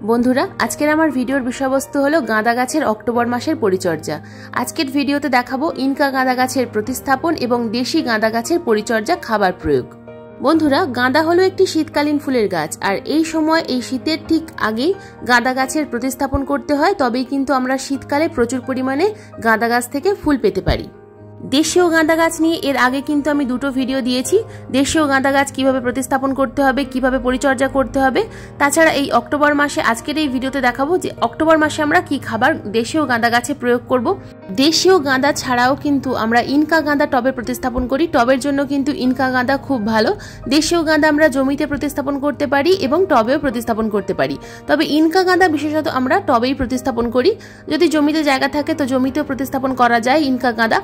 বন্ধুরা আজকের আমার ভিডিওর বিষয়বস্তু হলো গাঁদা গাছের অক্টোবর মাসের পরিচর্যা। আজকের ভিডিওতে দেখাবো ইনকা গাঁদা গাছের প্রতিস্থাপন এবং দেশি গাঁদা গাছের পরিচর্যা খাবার প্রয়োগ। বন্ধুরা গাঁদা হলো একটি শীতকালীন ফুলের গাছ, আর এই সময় এই শীতের ঠিক আগেই গাঁদা গাছের প্রতিস্থাপন করতে হয়, তবেই কিন্তু আমরা শীতকালে প্রচুর পরিমাণে গাঁদা গাছ থেকে ফুল পেতে পারি। দেশীয় গাঁদা গাছ নিয়ে এর আগে কিন্তু আমি দুটো ভিডিও দিয়েছি, দেশীয় গাঁদা গাছ কিভাবে প্রতিস্থাপন করতে হবে, কিভাবে পরিচর্যা করতে হবে। তাছাড়া এই অক্টোবর মাসে আজকের এই ভিডিওতে দেখাবো যে অক্টোবর মাসে আমরা কি খাবার দেশীয় গাঁদা গাছে প্রয়োগ করব। দেশীয় গাঁদা ছাড়াও কিন্তু আমরা ইনকা গাঁদা টবে প্রতিস্থাপন করি, টবের জন্য কিন্তু ইনকা গাঁদা খুব ভালো। দেশীয় গাঁদা আমরা জমিতে প্রতিস্থাপন করতে পারি এবং টবেও প্রতিস্থাপন করতে পারি, তবে ইনকা গাঁদা বিশেষত আমরা টবেই প্রতিস্থাপন করি। যদি জমিতে জায়গা থাকে তো জমিতেও প্রতিস্থাপন করা যায় ইনকা গাঁদা,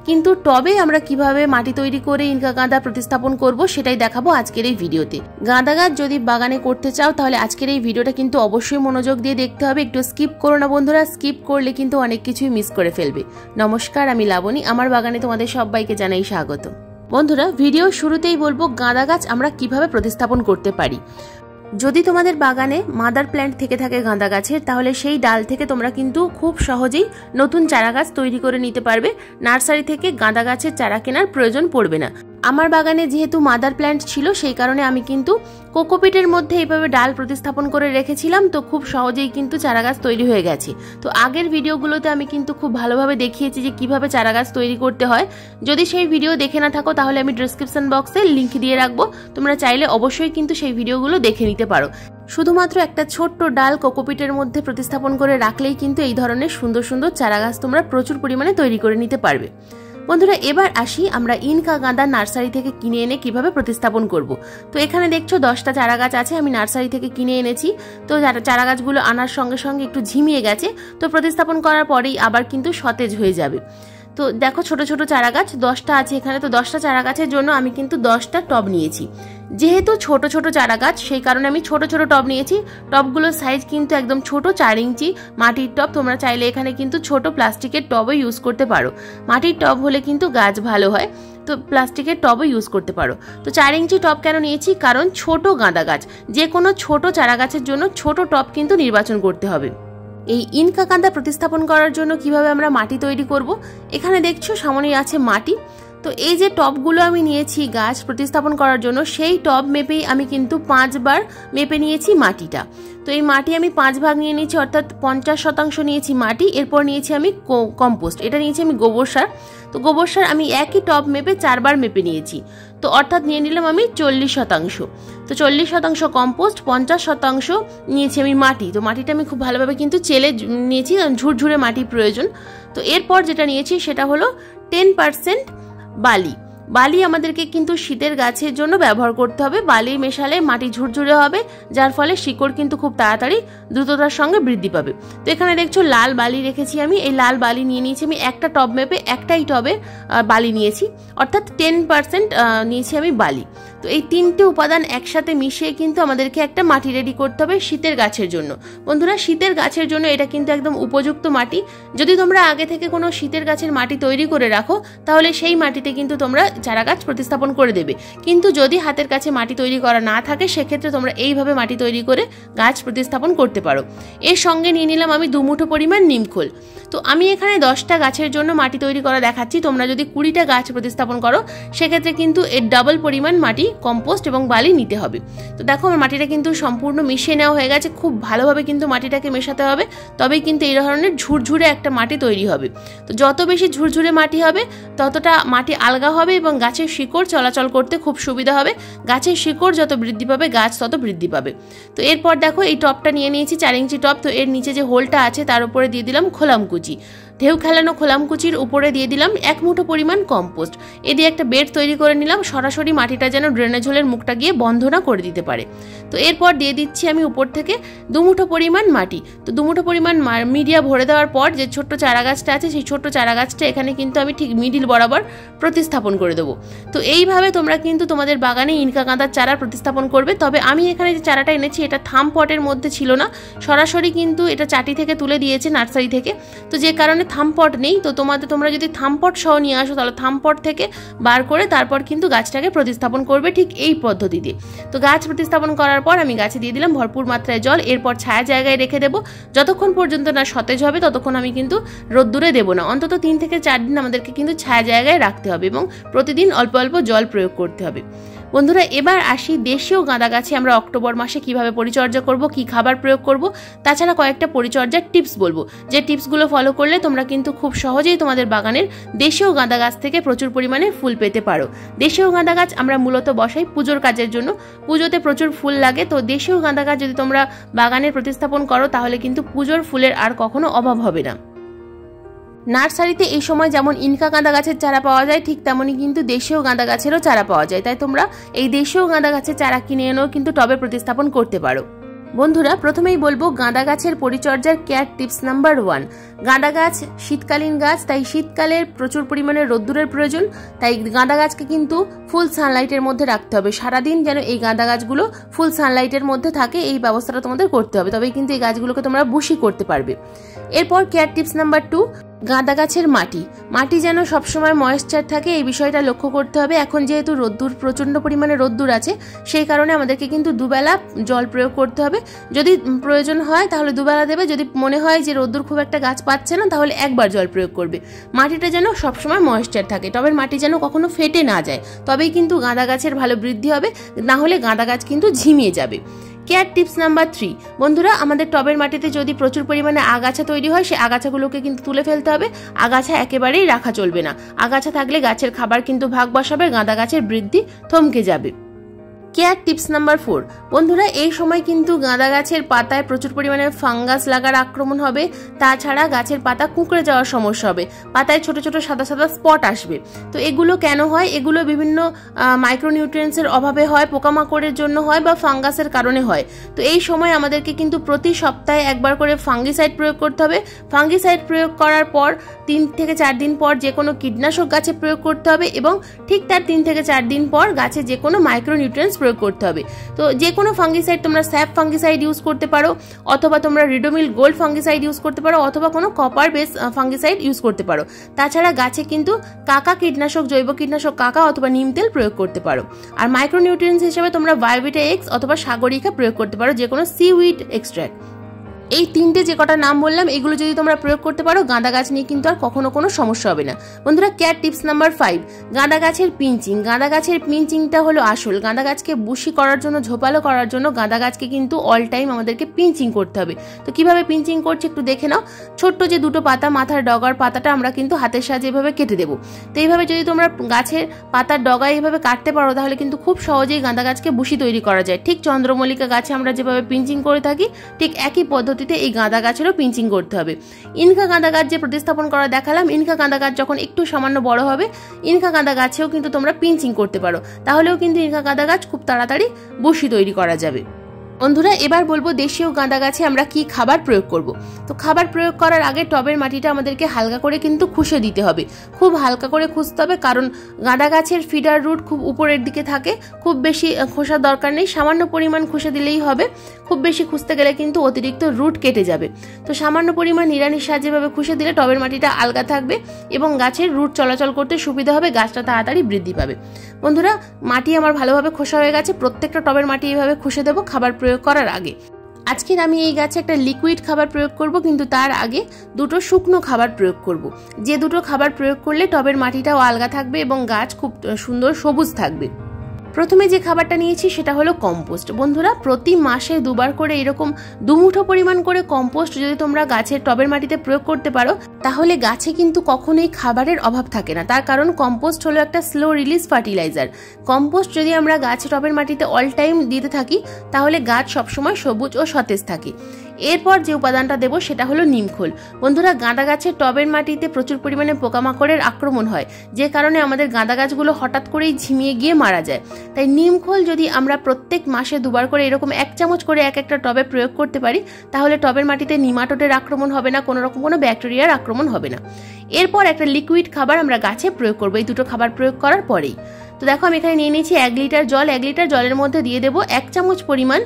কিন্তু টবে আমরা কিভাবে মাটি তৈরি করে ইনকা গাঁদা প্রতিস্থাপন করব সেটাই দেখাবো আজকের এই ভিডিওতে। গাঁদা গাছ যদি বাগানে করতে চাও তাহলে আজকের এই ভিডিওটা কিন্তু অবশ্যই মনোযোগ দিয়ে দেখতে হবে, একটু স্কিপ করো না বন্ধুরা, স্কিপ করলে কিন্তু অনেক কিছুই মিস করে ফেলবে। নমস্কার, আমি লাবণী, আমার বাগানে তোমাদের সবাইকে জানাই স্বাগত। বন্ধুরা ভিডিও শুরুতেই বলবো গাঁদা গাছ আমরা কিভাবে প্রতিস্থাপন করতে পারি। যদি তোমাদের বাগানে মাদার প্ল্যান্ট থেকে থাকে গাঁদা গাছের, তাহলে সেই ডাল থেকে তোমরা কিন্তু খুব সহজেই নতুন চারা গাছ তৈরি করে নিতে পারবে। নার্সারি থেকে গাঁদা গাছের চারা কেনার প্রয়োজন পড়বে না। আমার বাগানে যেহেতু মাদার প্ল্যান্ট ছিল সেই কারণে আমি কিন্তু কোকোপিটের মধ্যে এইভাবে ডাল প্রতিস্থাপন করে রেখেছিলাম, তো খুব সহজেই কিন্তু চারা গাছ তৈরি হয়ে গেছে। তো আগের ভিডিওগুলোতে আমি কিন্তু খুব ভালোভাবে দেখিয়েছি যে কিভাবে চারা গাছ তৈরি করতে হয়। যদি সেই ভিডিও দেখে না থাকো তাহলে আমি ডেসক্রিপশন বক্সে লিংক দিয়ে রাখবো, তোমরা চাইলে অবশ্যই কিন্তু সেই ভিডিওগুলো দেখে নিতে পারো। শুধুমাত্র একটা ছোট্ট ডাল কোকোপিটের মধ্যে প্রতিস্থাপন করে রাখলেই কিন্তু এই ধরনের সুন্দর সুন্দর চারা গাছ তোমরা প্রচুর পরিমাণে তৈরি করে নিতে পারবে। বন্ধুরা এবার আসি আমরা ইনকা গাঁদা নার্সারি থেকে কিনে এনে কিভাবে প্রতিস্থাপন করব। তো এখানে দেখছো 10টা চারা গাছ আছে, আমি নার্সারি থেকে কিনে এনেছি। তো চারা গাছগুলো আনার সঙ্গে সঙ্গে একটু ঝিমিয়ে গেছে, তো প্রতিস্থাপন করার পরেই আবার কিন্তু সতেজ হয়ে যাবে। তো দেখো ছোট ছোট চারা গাছ 10টা আছে এখানে, তো 10টা চারা গাছের জন্য আমি কিন্তু 10টা টব নিয়েছি। যেহেতু ছোট ছোট চারা গাছ সেই কারণে আমি ছোট ছোট টব নিয়েছি। টবগুলোর সাইজ কিন্তু একদম ছোট, 4 ইঞ্চি মাটির টব। তোমরা চাইলে এখানে কিন্তু ছোট প্লাস্টিকের টবও ইউজ করতে পারো, মাটির টব হলে কিন্তু গাছ ভালো হয়, তো প্লাস্টিকের টবও ইউজ করতে পারো। তো 4 ইঞ্চি টব কেন নিয়েছি, কারণ ছোট গাঁদা গাছ যে কোনো ছোট চারা গাছের জন্য ছোট টব কিন্তু নির্বাচন করতে হবে। এই ইনকা গাঁদা প্রতিস্থাপন করার জন্য কিভাবে আমরা মাটি তৈরি করব, এখানে দেখছো সামনেই আছে মাটি। তো এই যে টবগুলো আমি নিয়েছি গাছ প্রতিস্থাপন করার জন্য, সেই টব মেপেই আমি কিন্তু 5 বার মেপে নিয়েছি মাটিটা। তো এই মাটি আমি 5 ভাগ নিয়ে নিয়েছি, অর্থাৎ 50% নিয়েছি মাটি। এরপর নিয়েছি আমি কম্পোস্ট, এটা নিয়েছি আমি গোবর সার। তো গোবর সার আমি একই টব মেপে 4 বার মেপে নিয়েছি, তো অর্থাৎ নিয়ে নিলাম আমি 40%। তো 40% কম্পোস্ট, 50% নিয়েছি আমি মাটি। তো মাটিটা আমি খুব ভালোভাবে কিন্তু চেলে নিয়েছি, ঝুরঝুরে মাটি প্রয়োজন। তো এরপর যেটা নিয়েছি সেটা হলো 10% বালি। বালি আমাদেরকে কিন্তু শীতের গাছের জন্য ব্যবহার করতে হবে। বালি মেশালে মাটি ঝুরঝুরে হবে, যার ফলে শিকড় কিন্তু খুব তাড়াতাড়ি দ্রুততার সঙ্গে বৃদ্ধি পাবে। তো এখানে দেখছো লাল বালি রেখেছি আমি, এই লাল বালি নিয়ে নিয়েছি আমি একটা টব মেপে, একটাই টবে বালি নিয়েছি, অর্থাৎ 10% নিয়েছি আমি বালি। তো এই 3টে উপাদান একসাথে মিশিয়ে কিন্তু আমাদেরকে একটা মাটি রেডি করতে হবে শীতের গাছের জন্য। বন্ধুরা শীতের গাছের জন্য এটা কিন্তু একদম উপযুক্ত মাটি। যদি তোমরা আগে থেকে কোনো শীতের গাছের মাটি তৈরি করে রাখো তাহলে সেই মাটিতে কিন্তু তোমরা চারা গাছ প্রতিস্থাপন করে দেবে, কিন্তু যদি হাতের কাছে মাটি তৈরি করা না থাকে সেক্ষেত্রে তোমরা এইভাবে মাটি তৈরি করে গাছ প্রতিস্থাপন করতে পারো। এর সঙ্গে নিয়ে নিলাম আমি 2 মুঠো পরিমাণ নিমখোল। তো আমি এখানে 10টা গাছের জন্য মাটি তৈরি করা দেখাচ্ছি, তোমরা যদি 20টা গাছ প্রতিস্থাপন করো সেক্ষেত্রে কিন্তু এর ডাবল পরিমাণ মাটি, কম্পোস্ট এবং বালি নিতে হবে। তো দেখো আমার মাটিটা কিন্তু সম্পূর্ণ মিশিয়ে নেওয়া হয়ে গেছে, খুব ভালোভাবে কিন্তু মাটিটাকে মেশাতে হবে, তবেই কিন্তু এই ধরনের ঝুরঝুরে একটা মাটি তৈরি হবে। তো যত বেশি ঝুরঝুরে মাটি হবে ততটা মাটি আলগা হবে এবং গাছের শিকড় চলাচল করতে খুব সুবিধা হবে। গাছের শিকড় যত বৃদ্ধি পাবে গাছ তত বৃদ্ধি পাবে। তো এরপর দেখো এই টবটা নিয়ে নিয়েছি 4 ইঞ্চি টব। তো এর নিচে যে হোলটা আছে তার উপরে দিয়ে দিলাম খোলামকুচি, ঢেউ খেলানো খোলামকুচির উপরে দিয়ে দিলাম 1 মুঠো পরিমাণ কম্পোস্ট। এ দিয়ে একটা বেড তৈরি করে নিলাম, সরাসরি মাটিটা যেন ড্রেনেজ হোলের মুখটা গিয়ে বন্ধ না করে দিতে পারে। তো এরপর দিয়ে দিচ্ছি আমি উপর থেকে 2 মুঠো পরিমাণ মাটি। তো 2 মুঠো পরিমাণ মিডিয়া ভরে দেওয়ার পর যে ছোট্ট চারা গাছটা আছে সেই ছোট্ট চারা গাছটা এখানে কিন্তু আমি ঠিক মিডিল বরাবর প্রতিস্থাপন করে দেবো। তো এইভাবে তোমরা কিন্তু তোমাদের বাগানে ইনকা গাঁদার চারা প্রতিস্থাপন করবে। তবে আমি এখানে যে চারাটা এনেছি এটা থাম পটের মধ্যে ছিল না, সরাসরি কিন্তু এটা চাটি থেকে তুলে দিয়েছে নার্সারি থেকে। তো যে কারণে থামপট নেই, তো তোমরা যদি থামপট সহ নিয়ে আসো তাহলে থামপট থেকে বার করে তারপর কিন্তু গাছটাকে প্রতিস্থাপন করবে ঠিক এই পদ্ধতিতে। তো গাছ প্রতিস্থাপন করার পর আমি গাছে দিয়ে দিলাম ভরপুর মাত্রায় জল। এরপর ছায়া জায়গায় রেখে দেবো, যতক্ষণ পর্যন্ত না সতেজ হবে ততক্ষণ আমি কিন্তু রোদ্দুরে দেবো না। অন্তত 3 থেকে 4 দিন আমাদেরকে কিন্তু ছায়া জায়গায় রাখতে হবে এবং প্রতিদিন অল্প অল্প জল প্রয়োগ করতে হবে। বন্ধুরা, এবার আসি দেশীয় গাঁদা গাছে আমরা অক্টোবর মাসে কিভাবে পরিচর্যা করব, কি খাবার প্রয়োগ করব, তাছাড়া কয়েকটা পরিচর্যার টিপস বলবো, যে টিপসগুলো ফলো করলে তোমরা কিন্তু খুব সহজেই তোমাদের বাগানের দেশীয় গাঁদা গাছ থেকে প্রচুর পরিমাণে ফুল পেতে পারো। দেশীয় গাঁদা গাছ আমরা মূলত বসাই পুজোর কাজের জন্য, পুজোতে প্রচুর ফুল লাগে। তো দেশীয় গাঁদা গাছ যদি তোমরা বাগানে প্রতিস্থাপন করো তাহলে কিন্তু পুজোর ফুলের আর কখনো অভাব হবে না। নার্সারিতে এই সময় যেমন ইনকা গাঁদা গাছের চারা পাওয়া যায়, ঠিক তেমনই কিন্তু দেশীয় গাঁদা গাছেরও চারা পাওয়া যায়। তাই তোমরা এই দেশীয় গাঁদা গাছের চারা কিনে এনেও কিন্তু টবে প্রতিস্থাপন করতে পারো। বন্ধুরা, প্রথমেই বলবো গাঁদা গাছের পরিচর্যার কেয়ার টিপস নাম্বার 1। গাঁদা গাছ শীতকালীন গাছ, তাই শীতকালের প্রচুর পরিমাণে রোদ্দুরের প্রয়োজন। তাই গাঁদা গাছকে কিন্তু ফুল সানলাইটের মধ্যে রাখতে হবে, সারাদিন যেন এই গাঁদা গাছগুলো ফুল সানলাইটের মধ্যে থাকে এই ব্যবস্থাটা তোমাদের করতে হবে, তবেই কিন্তু এই গাছগুলোকে তোমরা বুশি করতে পারবে। এরপর কেয়ার টিপস নাম্বার 2, গাঁদা গাছের মাটি যেন সবসময় ময়েশ্চার থাকে এই বিষয়টা লক্ষ্য করতে হবে। এখন যেহেতু রোদ্দুর প্রচণ্ড পরিমাণে রোদ্দুর আছে, সেই কারণে আমাদেরকে কিন্তু দুবেলা জল প্রয়োগ করতে হবে। যদি প্রয়োজন হয় তাহলে দুবেলা দেবে, যদি মনে হয় যে রোদ্দুর খুব একটা গাছ পাচ্ছে না তাহলে একবার জল প্রয়োগ করবে। মাটিটা যেন সবসময় ময়েশ্চার থাকে, টবের মাটি যেন কখনো ফেটে না যায়, তবেই কিন্তু গাঁদা গাছের ভালো বৃদ্ধি হবে, না হলে গাঁদা গাছ কিন্তু ঝিমিয়ে যাবে। কেয়ার টিপস নাম্বার 3, বন্ধুরা, আমাদের টবের মাটিতে যদি প্রচুর পরিমাণে আগাছা তৈরি হয় সেই আগাছাগুলোকে কিন্তু তুলে ফেলতে হবে। আগাছা একেবারেই রাখা চলবে না, আগাছা থাকলে গাছের খাবার কিন্তু ভাগ বসাবে, গাঁদা গাছের বৃদ্ধি থমকে যাবে। কেয়ার টিপস নাম্বার 4, বন্ধুরা, এই সময় কিন্তু গাঁদা গাছের পাতায় প্রচুর পরিমাণে ফাঙ্গাস লাগার আক্রমণ হবে, তাছাড়া গাছের পাতা কুঁকড়ে যাওয়ার সমস্যা হবে, পাতায় ছোট ছোট সাদা সাদা স্পট আসবে। তো এগুলো কেন হয়? এগুলো বিভিন্ন মাইক্রোনিউট্রিয়েন্টসের অভাবে হয়, পোকামাকড়ের জন্য হয় বা ফাঙ্গাসের কারণে হয়। তো এই সময় আমাদেরকে কিন্তু প্রতি সপ্তাহে একবার করে ফাঙ্গিসাইড প্রয়োগ করতে হবে। ফাঙ্গিসাইড প্রয়োগ করার পর 3 থেকে 4 দিন পর যে কোনো কীটনাশক গাছে প্রয়োগ করতে হবে এবং ঠিক তার 3 থেকে 4 দিন পর গাছে যে কোনো মাইক্রোনিউট্রিয়েন্টস প্রয়োগ করতে হবে। তো যে কোনো ফাঙ্গিসাইড তোমরা স্যাপ ফাঙ্গিসাইড ইউজ করতে পারো, অথবা তোমরা রিডোমিল গোল্ড ফাঙ্গিসাইড ইউজ করতে পারো, অথবা কোনো কপার বেস ফাঙ্গিসাইড ইউজ করতে পারো। তাছাড়া গাছে কিন্তু কাকা কীটনাশক, জৈব কীটনাশক কাকা অথবা নিম তেল প্রয়োগ করতে পারো। আর মাইক্রোনিউট্রিয়েন্টস হিসেবে তোমরা বায়োভিটা এক্স অথবা সাগরিকা প্রয়োগ করতে পারো, যে কোনো সিউইড এক্সট্র্যাক্ট। এই 3টে যে কটা নাম বললাম এগুলো যদি তোমরা প্রয়োগ করতে পারো, গাঁদা গাছ নিয়ে কিন্তু আর কখনো কোনো সমস্যা হবে না। বন্ধুরা, কেয়ার টিপস নাম্বার 5, গাঁদা গাছের পিঞ্চিং। গাঁদা গাছের পিঞ্চিংটা হলো আসল। গাঁদা গাছকে বুশি করার জন্য, ঝোপালো করার জন্য গাঁদা গাছকে কিন্তু অল টাইম আমাদেরকে পিঞ্চিং করতে হবে। তো কিভাবে পিঞ্চিং করছে একটু দেখে নাও। ছোট্ট যে 2টো পাতা, মাথার ডগার পাতাটা আমরা কিন্তু হাতের সাহায্যে এভাবে কেটে দেবো। তো এইভাবে যদি তোমরা গাছের পাতার ডগায় এইভাবে কাটতে পারো তাহলে কিন্তু খুব সহজেই গাঁদা গাছকে বুশি তৈরি করা যায়। ঠিক চন্দ্রমল্লিকা গাছে আমরা যেভাবে পিঞ্চিং করে থাকি ঠিক একই পদ্ধতি এই গাঁদা গাছেরও পিঞ্চিং করতে হবে। ইনকা গাঁদা গাছ যে প্রতিস্থাপন করা দেখালাম, ইনকা গাঁদা গাছ যখন একটু সামান্য বড় হবে ইনকা গাঁদা গাছেও কিন্তু তোমরা পিঞ্চিং করতে পারো, তাহলেও কিন্তু ইনকা গাঁদা গাছ খুব তাড়াতাড়ি বসি তৈরি করা যাবে। বন্ধুরা, এবার বলবো দেশীয় গাঁদা গাছে আমরা কি খাবার প্রয়োগ করব। তো খাবার প্রয়োগ করার আগে টবের মাটিটা আমাদেরকে হালকা করে কিন্তু খুশে দিতে হবে, খুব হালকা করে খুঁজতে হবে, কারণ গাঁদা গাছের ফিডার রুট খুব উপরের দিকে থাকে, খুব বেশি খোসার দরকার নেই, সামান্য পরিমাণ খুশে দিলেই হবে। খুব বেশি খুঁজতে গেলে কিন্তু অতিরিক্ত রুট কেটে যাবে। তো সামান্য পরিমাণ নিড়ানির সাহায্যে ভাবে খুশে দিলে টবের মাটিটা আলগা থাকবে এবং গাছের রুট চলাচল করতে সুবিধা হবে, গাছটা তাড়াতাড়ি বৃদ্ধি পাবে। বন্ধুরা, মাটি আমার ভালোভাবে খোসা হয়ে গেছে, প্রত্যেকটা টবের মাটি এইভাবে খুশে দেবো খাবার প্রয়োগ করার আগে। আজকের আমি এই গাছে একটা লিকুইড খাবার প্রয়োগ করব, কিন্তু তার আগে 2টো শুকনো খাবার প্রয়োগ করব। যে 2টো খাবার প্রয়োগ করলে টবের মাটিটাও আলগা থাকবে এবং গাছ খুব সুন্দর সবুজ থাকবে। প্রথমে যে খাবারটা নিয়েছি সেটা হলো কম্পোস্ট। বন্ধুরা, প্রতি মাসে 2বার করে এরকম 2 মুঠো পরিমাণ করে কম্পোস্ট যদি তোমরা গাছের টবের মাটিতে প্রয়োগ করতে পারো তাহলে গাছে কিন্তু কখনোই খাবারের অভাব থাকে না। তার কারণ কম্পোস্ট হলো একটা স্লো রিলিজ ফার্টিলাইজার। কম্পোস্ট যদি আমরা গাছে টবের মাটিতে অল টাইম দিতে থাকি তাহলে গাছ সবসময় সবুজ ও সতেজ থাকে। এরপর যে উপাদানটা দেব সেটা হলো নিমখোল। বন্ধুরা, গাঁদা গাছের টবের মাটিতে প্রচুর পরিমাণে পোকামাকড়ের আক্রমণ হয়, যে কারণে আমাদের গাঁদা গাছগুলো হঠাৎ করেই ঝিমিয়ে গিয়ে মারা যায়। তাই নিমখোল যদি আমরা প্রত্যেক মাসে 2বার করে এরকম 1 চামচ করে এক একটা টবে প্রয়োগ করতে পারি তাহলে টবের মাটিতে নিমাটোডের আক্রমণ হবে না, কোনো রকম কোনো ব্যাকটেরিয়ার আক্রমণ হবে না। এরপর একটা লিকুইড খাবার আমরা গাছে প্রয়োগ করবো এই 2টো খাবার প্রয়োগ করার পরেই। তো দেখো, আমি এখানে নিয়ে নিয়েছি 1 লিটার জল। 1 লিটার জলের মধ্যে দিয়ে দেবো 1 চামচ পরিমাণ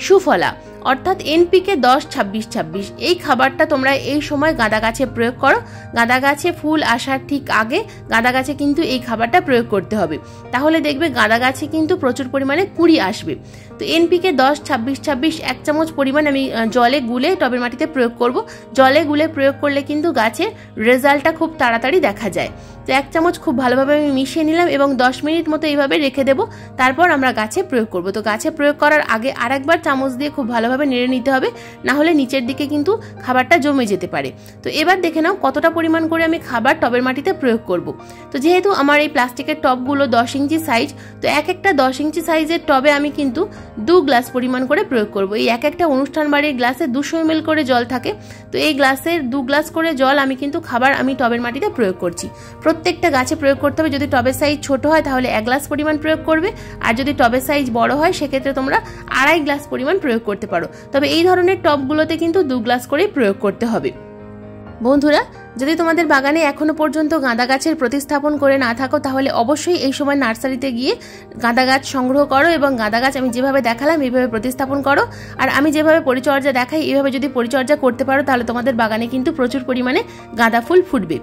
সুফলা অর্থাৎ এনপিকে 10-26-26। এই খাবারটা তোমরা এই সময় গাঁদা গাছে প্রয়োগ করো। গাঁদা গাছে ফুল আসার ঠিক আগে গাঁদা গাছে কিন্তু এই খাবারটা প্রয়োগ করতে হবে, তাহলে দেখবে গাঁদা গাছে কিন্তু প্রচুর পরিমাণে কুঁড়ি আসবে। তো এনপিকে 10-26-26 1 চামচ পরিমাণ আমি জলে গুলে টবের মাটিতে প্রয়োগ করব। জলে গুলে প্রয়োগ করলে কিন্তু গাছের রেজাল্টটা খুব তাড়াতাড়ি দেখা যায়। তো 1 চামচ খুব ভালোভাবে আমি মিশিয়ে নিলাম এবং 10 মিনিট মতো এইভাবে রেখে দেবো। তারপর আমরা গাছে প্রয়োগ করব। তো গাছে প্রয়োগ করার আগে আরেকবার চামচ দিয়ে খুব ভালোভাবে নেড়ে নিতে হবে, না হলে নিচের দিকে কিন্তু খাবারটা জমে যেতে পারে। তো এবার দেখে নাও কতটা পরিমাণ করে আমি খাবার টবের মাটিতে প্রয়োগ করব। তো যেহেতু আমার এই প্লাস্টিকের টবগুলো 10 ইঞ্চি সাইজ, তো একটা 10 ইঞ্চি সাইজের টবে আমি কিন্তু 2 গ্লাস পরিমাণ করে প্রয়োগ করব। এই একটা অনুষ্ঠান বাড়ির গ্লাসে 200 ml করে জল থাকে, তো এই গ্লাসের 2 গ্লাস করে জল আমি কিন্তু খাবার আমি টবের মাটিতে প্রয়োগ করছি। প্রত্যেকটা গাছে প্রয়োগ করতে হবে। যদি টবের সাইজ ছোট হয় তাহলে 1 গ্লাস পরিমাণ প্রয়োগ করবে, আর যদি টবের সাইজ বড় হয় সেক্ষেত্রে তোমরা 2.5 গ্লাস পরিমাণ প্রয়োগ করতে পারো। তবে এই ধরনের টবগুলোতে কিন্তু 2 গ্লাস করেই প্রয়োগ করতে হবে। বন্ধুরা, যদি তোমাদের বাগানে এখনো পর্যন্ত গাঁদা গাছের প্রতিস্থাপন করে না থাকো তাহলে অবশ্যই এই সময় নার্সারিতে গিয়ে গাঁদা গাছ সংগ্রহ করো এবং গাঁদা গাছ আমি যেভাবে দেখালাম এইভাবে প্রতিস্থাপন করো। আর আমি যেভাবে পরিচর্যা দেখাই এইভাবে যদি পরিচর্যা করতে পারো তাহলে তোমাদের বাগানে কিন্তু প্রচুর পরিমাণে গাঁদা ফুল ফুটবে।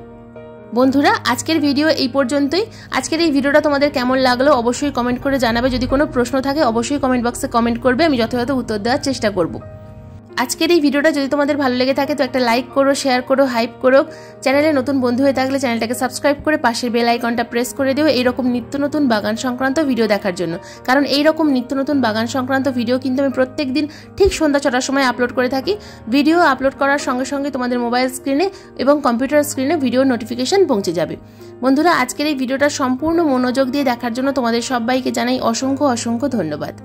বন্ধুরা, আজকের ভিডিও এই পর্যন্তই। আজকের এই ভিডিওটা তোমাদের কেমন লাগলো অবশ্যই কমেন্ট করে জানাবে। যদি কোনো প্রশ্ন থাকে অবশ্যই কমেন্ট বক্সে কমেন্ট করবে, আমি যথাযথ উত্তর দেওয়ার চেষ্টা করব। আজকের এই ভিডিওটা যদি তোমাদের ভালো লেগে থাকে তো একটা লাইক করো, শেয়ার করো, হাইপ করো। চ্যানেলে নতুন বন্ধু হয়ে থাকলে চ্যানেলটাকে সাবস্ক্রাইব করে পাশের বেল আইকনটা প্রেস করে দিও এইরকম নিত্য নতুন বাগান সংক্রান্ত ভিডিও দেখার জন্য। কারণ এইরকম নিত্য নতুন বাগান সংক্রান্ত ভিডিও কিন্তু আমি প্রত্যেক দিন ঠিক সন্ধ্যা 6টার সময় আপলোড করে থাকি। ভিডিও আপলোড করার সঙ্গে সঙ্গে তোমাদের মোবাইল স্ক্রিনে এবং কম্পিউটার স্ক্রিনে ভিডিও নোটিফিকেশন পৌঁছে যাবে। বন্ধুরা, আজকের এই ভিডিওটা সম্পূর্ণ মনোযোগ দিয়ে দেখার জন্য তোমাদের সবাইকে জানাই অসংখ্য অসংখ্য ধন্যবাদ।